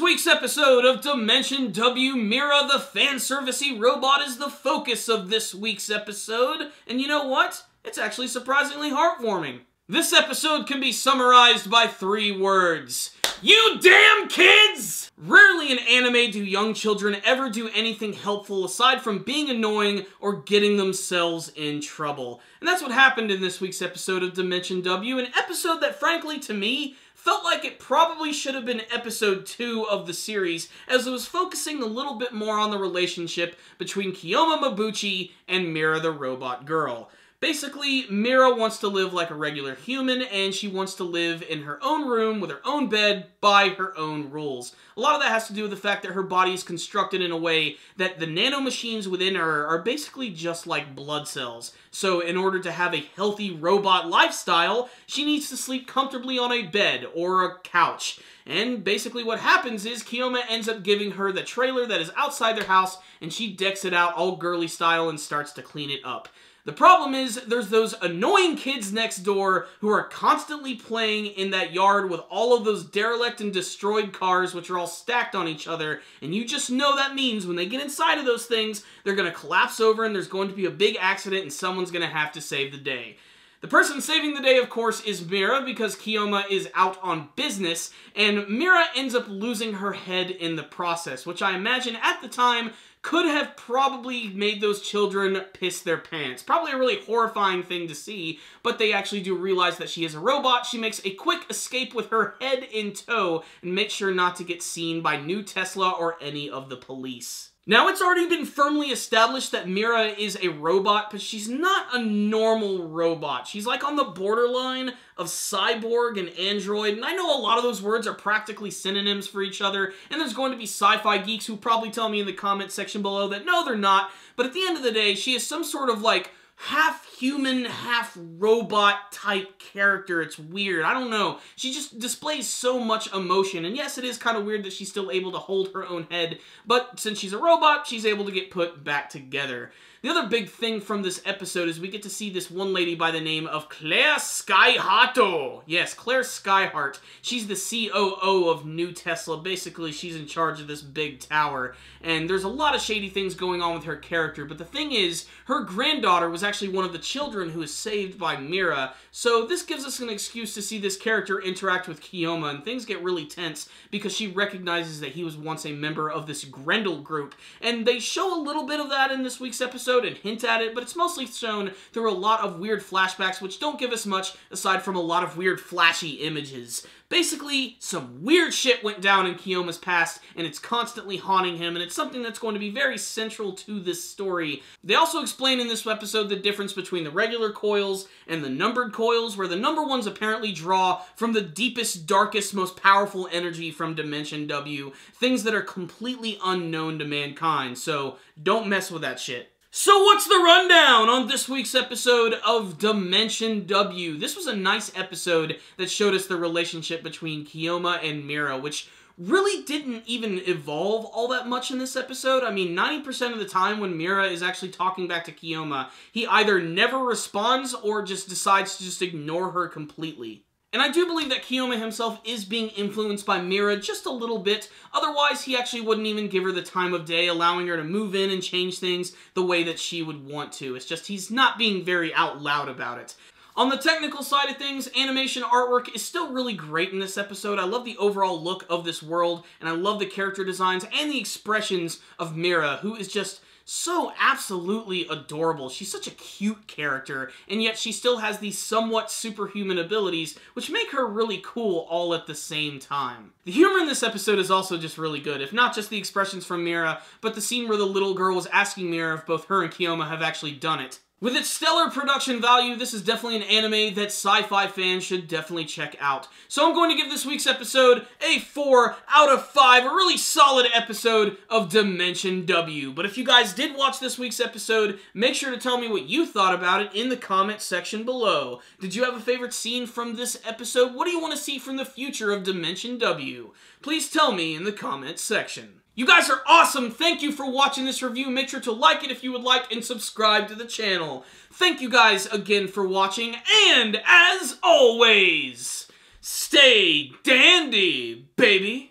week's episode of Dimension W, Mira the fan-servicey robot is the focus of this week's episode, and you know what? It's actually surprisingly heartwarming. This episode can be summarized by 3 words. You damn kids! Rarely in anime do young children ever do anything helpful aside from being annoying or getting themselves in trouble. And that's what happened in this week's episode of Dimension W, an episode that frankly to me felt like it probably should have been episode 2 of the series, as it was focusing a little bit more on the relationship between Kiyoma Mabuchi and Mira the robot girl. Basically, Mira wants to live like a regular human, and she wants to live in her own room with her own bed by her own rules. A lot of that has to do with the fact that her body is constructed in a way that the nanomachines within her are basically just like blood cells. So in order to have a healthy robot lifestyle, she needs to sleep comfortably on a bed or a couch. And basically what happens is Kiyoma ends up giving her the trailer that is outside their house, and she decks it out all girly style and starts to clean it up. The problem is, there's those annoying kids next door who are constantly playing in that yard with all of those derelict and destroyed cars which are all stacked on each other, and you just know that means when they get inside of those things, they're going to collapse over and there's going to be a big accident and someone's going to have to save the day. The person saving the day, of course, is Mira, because Kiyoma is out on business, and Mira ends up losing her head in the process, which I imagine at the time could have probably made those children piss their pants. Probably a really horrifying thing to see, but they actually do realize that she is a robot. She makes a quick escape with her head in tow, and makes sure not to get seen by New Tesla or any of the police. Now, it's already been firmly established that Mira is a robot, but she's not a normal robot. She's like on the borderline of cyborg and android, and I know a lot of those words are practically synonyms for each other, and there's going to be sci-fi geeks who probably tell me in the comment section below that no, they're not, but at the end of the day, she is some sort of like half-human, half-robot type character. It's weird. I don't know. She just displays so much emotion. And yes, it is kind of weird that she's still able to hold her own head, but since she's a robot, she's able to get put back together. The other big thing from this episode is we get to see this one lady by the name of Claire Skyheart. Yes, Claire Skyheart. She's the COO of New Tesla. Basically, she's in charge of this big tower. And there's a lot of shady things going on with her character. But the thing is, her granddaughter was actually one of the children who was saved by Mira. So this gives us an excuse to see this character interact with Kiyoma. And things get really tense because she recognizes that he was once a member of this Grendel group. And they show a little bit of that in this week's episode and hint at it, but it's mostly shown through a lot of weird flashbacks which don't give us much aside from a lot of weird flashy images. Basically, some weird shit went down in Kiyoma's past, and it's constantly haunting him, and it's something that's going to be very central to this story. They also explain in this episode the difference between the regular coils and the numbered coils, where the number ones apparently draw from the deepest, darkest, most powerful energy from Dimension W, things that are completely unknown to mankind, so don't mess with that shit. So what's the rundown on this week's episode of Dimension W? This was a nice episode that showed us the relationship between Kiyoma and Mira, which really didn't even evolve all that much in this episode. I mean, 90% of the time when Mira is actually talking back to Kiyoma, he either never responds or just decides to just ignore her completely. And I do believe that Kiyoma himself is being influenced by Mira just a little bit. Otherwise, he actually wouldn't even give her the time of day, allowing her to move in and change things the way that she would want to. It's just he's not being very out loud about it. On the technical side of things, animation artwork is still really great in this episode. I love the overall look of this world, and I love the character designs and the expressions of Mira, who is just so absolutely adorable. She's such a cute character, and yet she still has these somewhat superhuman abilities, which make her really cool all at the same time. The humor in this episode is also just really good, if not just the expressions from Mira, but the scene where the little girl was asking Mira if both her and Kiyoma have actually done it. With its stellar production value, this is definitely an anime that sci-fi fans should definitely check out. So I'm going to give this week's episode a 4 out of 5, a really solid episode of Dimension W. But if you guys did watch this week's episode, make sure to tell me what you thought about it in the comment section below. Did you have a favorite scene from this episode? What do you want to see from the future of Dimension W? Please tell me in the comment section. You guys are awesome! Thank you for watching this review. Make sure to like it if you would like and subscribe to the channel. Thank you guys again for watching, and as always, stay dandy, baby!